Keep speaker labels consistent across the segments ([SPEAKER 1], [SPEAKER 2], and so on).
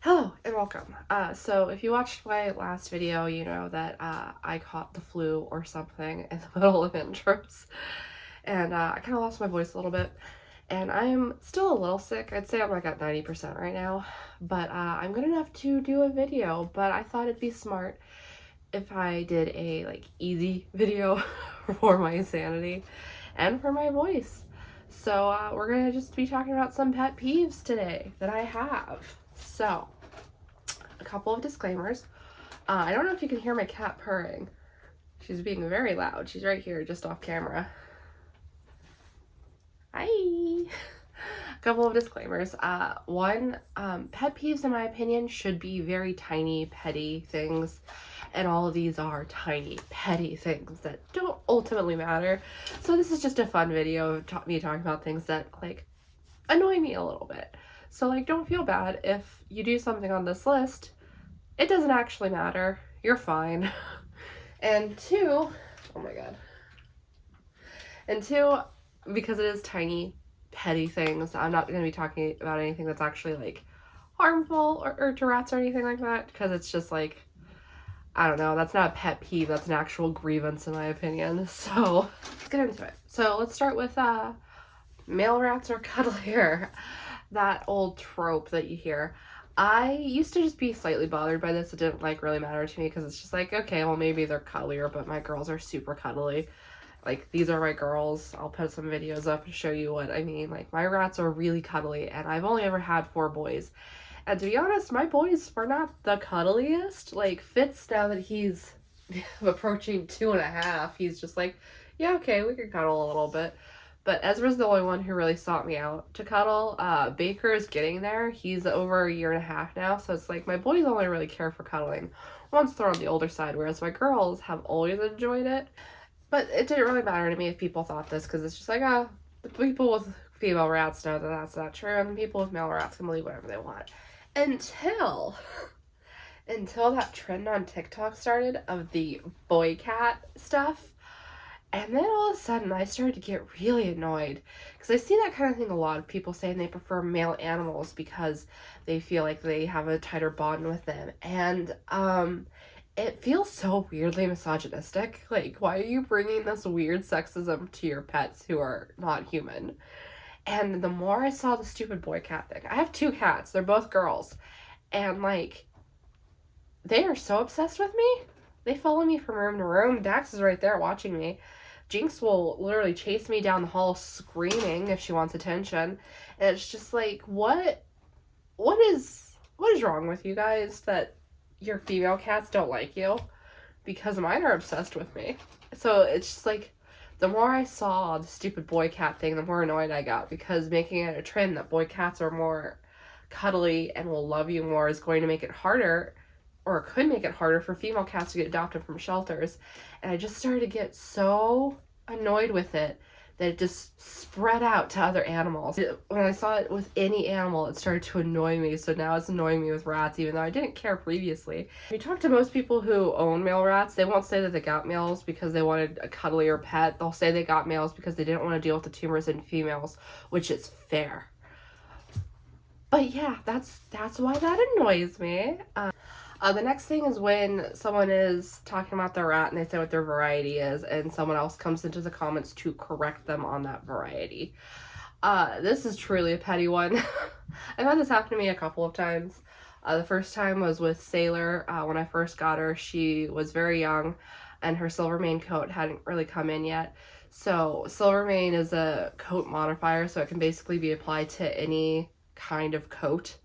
[SPEAKER 1] Hello and welcome. So if you watched my last video, you know that I caught the flu or something in the middle of intros, and I kind of lost my voice a little bit, and I'm still a little sick. I'd say I'm like at 90% right now, but I'm good enough to do a video, but I thought it'd be smart if I did a easy video for my sanity and for my voice. So we're gonna just be talking about some pet peeves today that I have. So, a couple of disclaimers. I don't know if you can hear my cat purring. She's being very loud. She's right here, just off camera. Hi! A couple of disclaimers. One, pet peeves, in my opinion, should be very tiny, petty things. And all of these are tiny, petty things that don't ultimately matter. So this is just a fun video of me talking about things that, annoy me a little bit. So, don't feel bad if you do something on this list. It doesn't actually matter. You're fine. And two, oh my god. And two, because it is tiny, petty things, I'm not going to be talking about anything that's actually, harmful or to rats or anything like that, because it's just, I don't know, that's not a pet peeve, that's an actual grievance in my opinion. So, let's get into it. So, let's start with, male rats are cuddlier. That old trope that you hear. I used to just be slightly bothered by this. It didn't really matter to me because it's just okay, well, maybe they're cuddlier, but my girls are super cuddly. These are my girls. I'll put some videos up and show you what I mean. My rats are really cuddly, and I've only ever had 4 boys. And to be honest, my boys were not the cuddliest. Fitz, now that he's approaching 2.5, he's just yeah, okay, we can cuddle a little bit. But Ezra's the only one who really sought me out to cuddle. Baker is getting there. He's over 1.5 years now, so it's my boys only really care for cuddling once they're on the older side, whereas my girls have always enjoyed it. But it didn't really matter to me if people thought this, because it's just the people with female rats know that that's not true, and the people with male rats can believe whatever they want. Until that trend on TikTok started of the boy cat stuff. And then all of a sudden, I started to get really annoyed because I see that kind of thing a lot of people saying they prefer male animals because they feel like they have a tighter bond with them. And it feels so weirdly misogynistic. Why are you bringing this weird sexism to your pets who are not human? And the more I saw the stupid boy cat thing, I have 2 cats. They're both girls. And they are so obsessed with me. They follow me from room to room. Dax is right there watching me. Jinx will literally chase me down the hall screaming if she wants attention. And it's just what is wrong with you guys that your female cats don't like you? Because mine are obsessed with me. So it's just the more I saw the stupid boy cat thing, the more annoyed I got, because making it a trend that boy cats are more cuddly and will love you more is going to make it harder, or it could make it harder, for female cats to get adopted from shelters. And I just started to get so annoyed with it that it just spread out to other animals. When I saw it with any animal, it started to annoy me. So now it's annoying me with rats, even though I didn't care previously. If you talk to most people who own male rats, they won't say that they got males because they wanted a cuddlier pet. They'll say they got males because they didn't want to deal with the tumors in females, which is fair. But yeah, that's why that annoys me. The next thing is when someone is talking about their rat and they say what their variety is, and someone else comes into the comments to correct them on that variety. This is truly a petty one. I've had this happen to me a couple of times. The first time was with Sailor. When I first got her, she was very young, and her silver mane coat hadn't really come in yet. So silver mane is a coat modifier, so it can basically be applied to any kind of coat,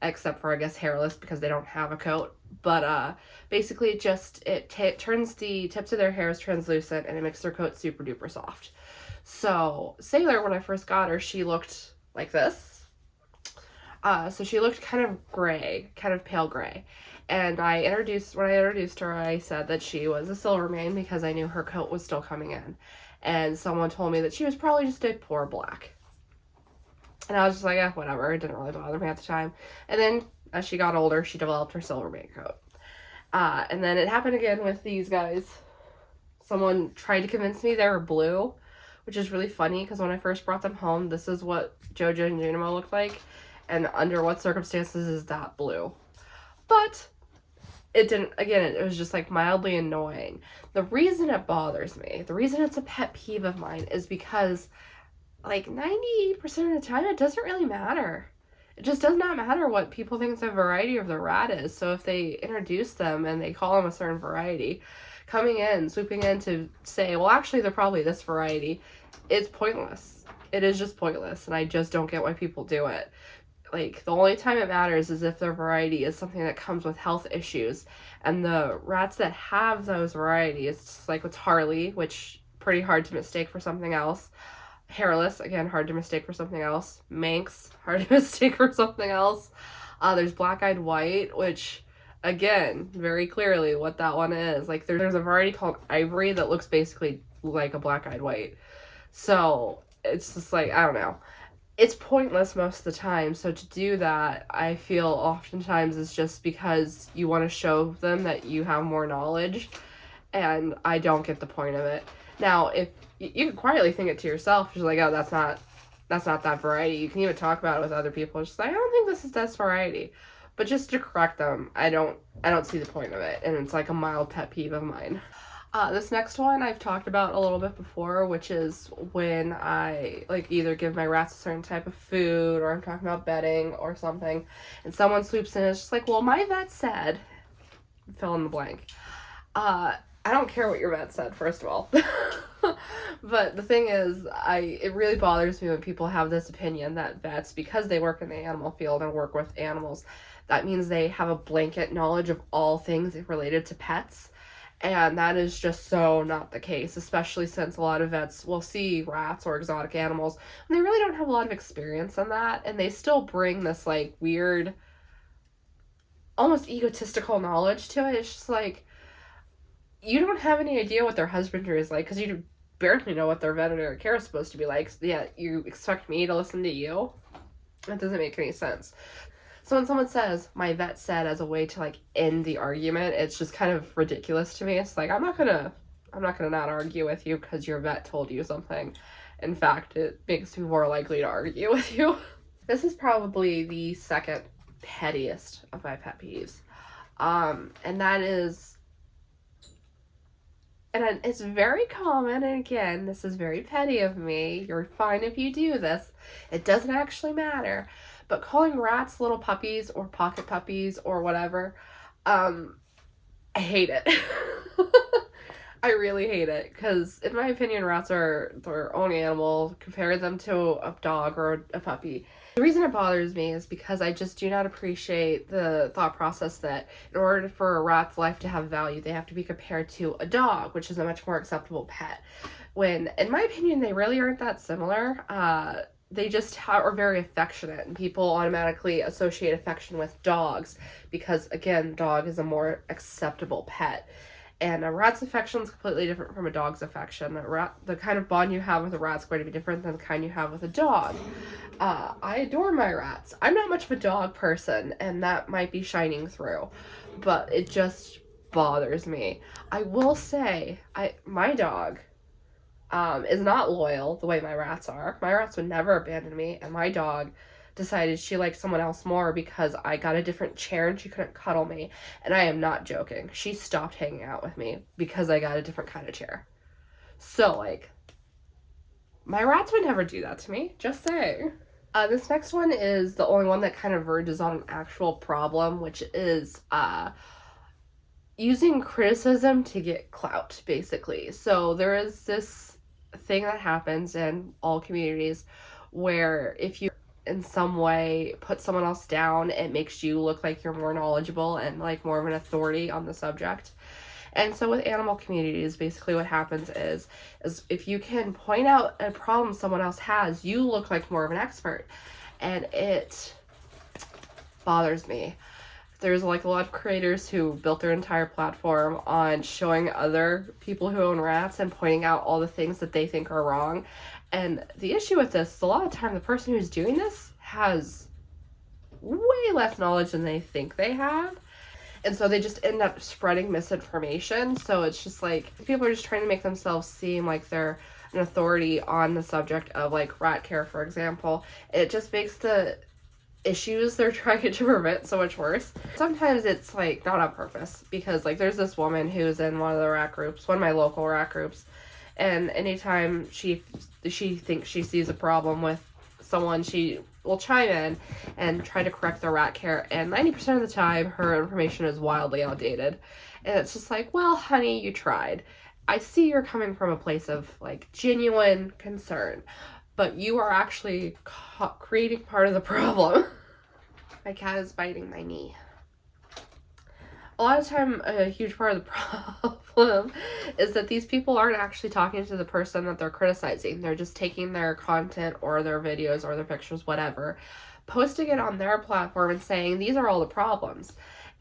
[SPEAKER 1] except for, I guess, hairless, because they don't have a coat. But basically it turns the tips of their hairs translucent, and it makes their coat super duper soft. So Sailor, when I first got her, she looked like this. So she looked kind of gray, kind of pale gray. And when I introduced her, I said that she was a silver mane because I knew her coat was still coming in. And someone told me that she was probably just a poor black. And I was just yeah, whatever. It didn't really bother me at the time. And then as she got older, she developed her silver mane coat. And then it happened again with these guys. Someone tried to convince me they were blue, which is really funny because when I first brought them home, this is what Jojo and Junimo looked like. and under what circumstances is that blue? But it didn't, again, it was just like mildly annoying. The reason it bothers me, the reason it's a pet peeve of mine, is because like 98% of the time it doesn't really matter. It just does not matter what people think the variety of the rat is. So if they introduce them and they call them a certain variety, swooping in to say, well, actually, they're probably this variety, it's pointless. It is just pointless, and I just don't get why people do it. Like, the only time it matters is if their variety is something that comes with health issues. And the rats that have those varieties, like with Harley, which pretty hard to mistake for something else. Hairless, again, hard to mistake for something else. Manx, hard to mistake for something else. There's black-eyed white, which, again, very clearly what that one is. Like, there's a variety called ivory that looks basically like a black-eyed white. So, it's just like, I don't know. It's pointless most of the time. So to do that, I feel oftentimes is just because you want to show them that you have more knowledge, and I don't get the point of it. Now, if you can quietly think it to yourself, just like, oh, that's not that variety. You can even talk about it with other people. It's just like, I don't think this is this variety. But just to correct them, I don't see the point of it, and it's like a mild pet peeve of mine. This next one I've talked about a little bit before, which is when I like either give my rats a certain type of food, or I'm talking about bedding or something, and someone swoops in and it's just like, well, my vet said, fill in the blank. I don't care what your vet said, first of all. But the thing is, it really bothers me when people have this opinion that vets, because they work in the animal field and work with animals, that means they have a blanket knowledge of all things related to pets. And that is just so not the case, especially since a lot of vets will see rats or exotic animals and they really don't have a lot of experience in that, and they still bring this like weird, almost egotistical knowledge to it. It's just like, you don't have any idea what their husbandry is like because you barely know what their veterinary care is supposed to be like. So yeah, you expect me to listen to you? That doesn't make any sense. So when someone says, my vet said, as a way to like end the argument, it's just kind of ridiculous to me. It's like, I'm not gonna not argue with you because your vet told you something. In fact, it makes me more likely to argue with you. This is probably the second pettiest of my pet peeves. And that is, and it's very common, and again, this is very petty of me. You're fine if you do this. It doesn't actually matter. But calling rats little puppies or pocket puppies or whatever, I hate it. I really hate it because, in my opinion, rats are their own animal. Compare them to a dog or a puppy. The reason it bothers me is because I just do not appreciate the thought process that in order for a rat's life to have value, they have to be compared to a dog, which is a much more acceptable pet. When, in my opinion, they really aren't that similar. They just are very affectionate, and people automatically associate affection with dogs because, again, dog is a more acceptable pet. And a rat's affection is completely different from a dog's affection. The kind of bond you have with a rat is going to be different than the kind you have with a dog. I adore my rats. I'm not much of a dog person, and that might be shining through, but it just bothers me. I will say, my dog is not loyal the way my rats are. My rats would never abandon me, and my dog decided she liked someone else more because I got a different chair and she couldn't cuddle me. And I am not joking. She stopped hanging out with me because I got a different kind of chair. So, like, my rats would never do that to me. Just saying. This next one is the only one that kind of verges on an actual problem, which is using criticism to get clout, basically. So there is this thing that happens in all communities where if you in some way put someone else down, it makes you look like you're more knowledgeable and like more of an authority on the subject. And so with animal communities, basically what happens is if you can point out a problem someone else has, you look like more of an expert. And it bothers me. There's like a lot of creators who built their entire platform on showing other people who own rats and pointing out all the things that they think are wrong. And the issue with this is a lot of the time the person who's doing this has way less knowledge than they think they have. And so they just end up spreading misinformation. So it's just like people are just trying to make themselves seem like they're an authority on the subject of like rat care, for example. It just makes the issues they're trying to prevent so much worse. Sometimes it's like not on purpose, because like there's this woman who's in one of the rat groups, one of my local rat groups, and anytime she thinks she sees a problem with someone, she will chime in and try to correct their rat care, and 90% of the time her information is wildly outdated. And it's just like, well, honey, you tried. I see you're coming from a place of like genuine concern, but you are actually creating part of the problem. My cat is biting my knee. A lot of time, a huge part of the problem is that these people aren't actually talking to the person that they're criticizing. They're just taking their content or their videos or their pictures, whatever, posting it on their platform and saying, these are all the problems.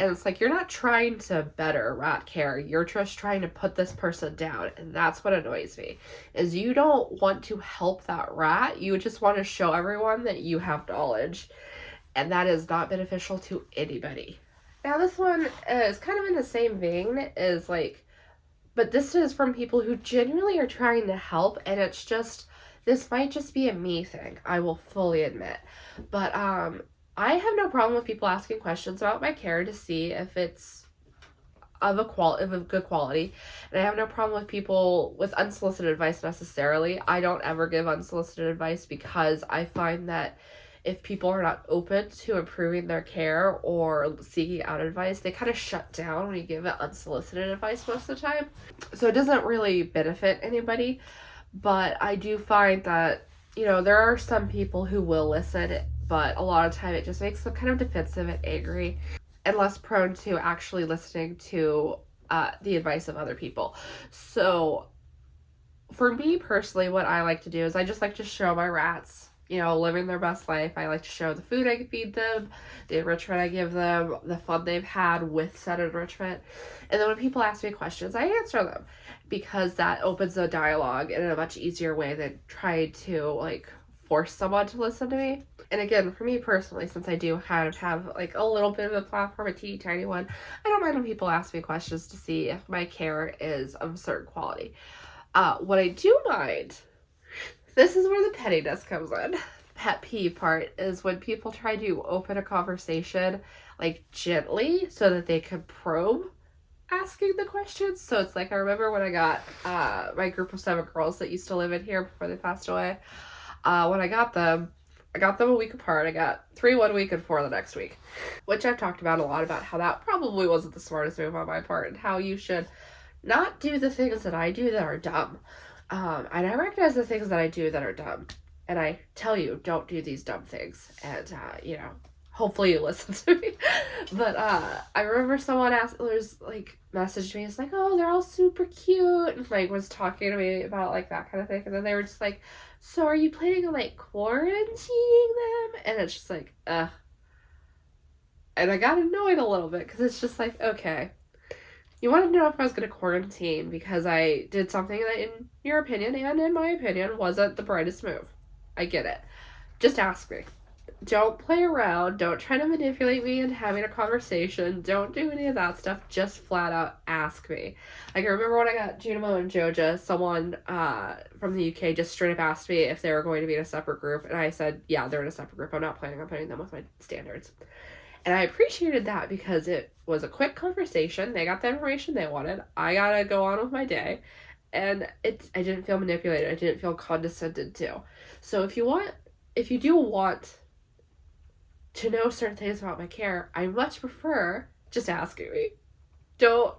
[SPEAKER 1] And it's like, you're not trying to better rat care. You're just trying to put this person down. And that's what annoys me, is you don't want to help that rat. You just want to show everyone that you have knowledge. And that is not beneficial to anybody. Now, this one is kind of in the same vein as like, but this is from people who genuinely are trying to help, and it's just, this might just be a me thing, I will fully admit. But I have no problem with people asking questions about my care to see if it's of a good quality. And I have no problem with people with unsolicited advice necessarily. I don't ever give unsolicited advice, because I find that if people are not open to improving their care or seeking out advice, they kind of shut down when you give it unsolicited advice most of the time. So it doesn't really benefit anybody. But I do find that, you know, there are some people who will listen, but a lot of time it just makes them kind of defensive and angry and less prone to actually listening to the advice of other people. So for me personally, what I like to do is I just like to show my rats, you know, living their best life. I like to show the food I feed them, the enrichment I give them, the fun they've had with said enrichment. And then when people ask me questions, I answer them, because that opens a dialogue in a much easier way than trying to like force someone to listen to me. And again, for me personally, since I do kind of have like a little bit of a platform, a teeny tiny one, I don't mind when people ask me questions to see if my care is of a certain quality. What I do mind, this is where the pettiness comes in. Pet peeve part is when people try to open a conversation like gently so that they can probe asking the questions. So it's like, I remember when I got my group of 7 girls that used to live in here before they passed away. When I got them a week apart. I got 3 one week and 4 the next week, which I've talked about a lot, about how that probably wasn't the smartest move on my part, and how you should not do the things that I do that are dumb. And I recognize the things that I do that are dumb, and I tell you, don't do these dumb things. And you know, hopefully you listen to me. But I remember someone messaged me. It's like, oh, they're all super cute, and like was talking to me about like that kind of thing. And then they were just like, so are you planning on like quarantining them? And it's just like, ugh. And I got annoyed a little bit, because it's just like, okay, you wanted to know if I was going to quarantine because I did something that, in your opinion and in my opinion, wasn't the brightest move. I get it. Just ask me. Don't play around. Don't try to manipulate me into having a conversation. Don't do any of that stuff. Just flat out ask me. Like, I remember when I got Junimo and Joja, someone from the UK just straight up asked me if they were going to be in a separate group. And I said, yeah, they're in a separate group. I'm not planning on putting them with my standards. And I appreciated that, because it was a quick conversation. They got the information they wanted. I got to go on with my day. And I didn't feel manipulated. I didn't feel condescended to. So if you do want to know certain things about my care, I much prefer just asking me. Don't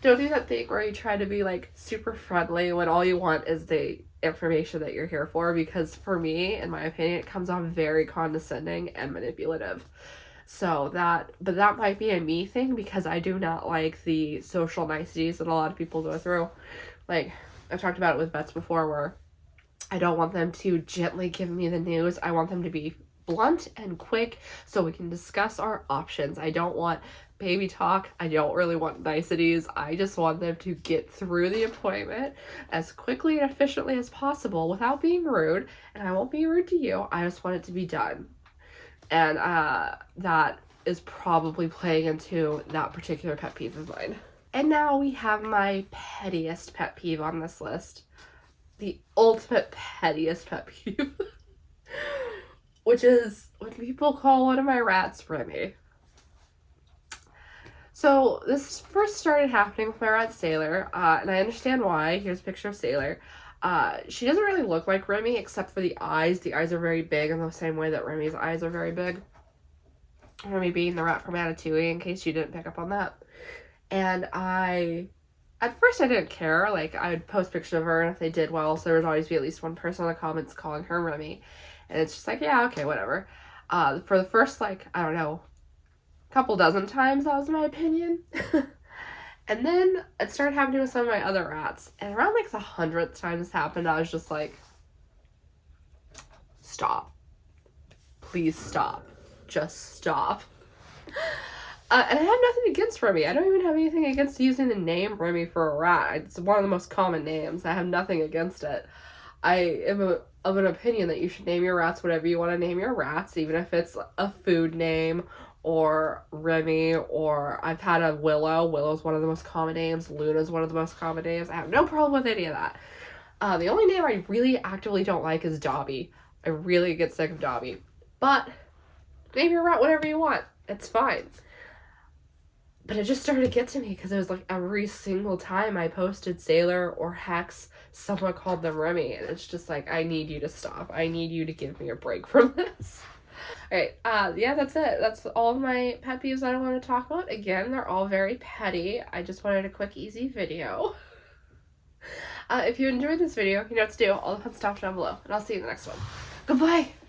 [SPEAKER 1] do that thing where you try to be like super friendly when all you want is the information that you're here for, because for me, in my opinion, it comes off very condescending and manipulative. So that might be a me thing, because I do not like the social niceties that a lot of people go through. Like, I've talked about it with vets before, where I don't want them to gently give me the news. I want them to be blunt and quick so we can discuss our options. I don't want baby talk. I don't really want niceties. I just want them to get through the appointment as quickly and efficiently as possible without being rude. And I won't be rude to you. I just want it to be done. And that is probably playing into that particular pet peeve of mine. And now we have my pettiest pet peeve on this list. The ultimate pettiest pet peeve. which is when people call one of my rats Remy. So this first started happening with my rat Sailor, and I understand why. Here's a picture of Sailor. She doesn't really look like Remy except for the eyes. The eyes are very big in the same way that Remy's eyes are very big. Remy being the rat from Ratatouille, in case you didn't pick up on that. And at first I didn't care. Like, I would post pictures of her, and if they did well, so there would always be at least one person in the comments calling her Remy. And it's just like, yeah, okay, whatever. For the first, like, I don't know, couple dozen times, that was my opinion. And then it started happening with some of my other rats. And around, like, the 100th time this happened, I was just like, stop. Please stop. Just stop. And I have nothing against Remy. I don't even have anything against using the name Remy for a rat. It's one of the most common names. I have nothing against it. I am of an opinion that you should name your rats whatever you want to name your rats, even if it's a food name or Remy, or I've had a Willow. Willow's one of the most common names. Luna's one of the most common names. I have no problem with any of that. The only name I really actively don't like is Dobby. I really get sick of Dobby. But name your rat whatever you want. It's fine. But it just started to get to me because it was like every single time I posted Sailor or Hex, someone called them Remy. And it's just like, I need you to stop. I need you to give me a break from this. Alright, yeah, that's it. That's all of my pet peeves that I want to talk about. Again, they're all very petty. I just wanted a quick, easy video. If you enjoyed this video, you know what to do. All the fun stuff down below. And I'll see you in the next one. Goodbye!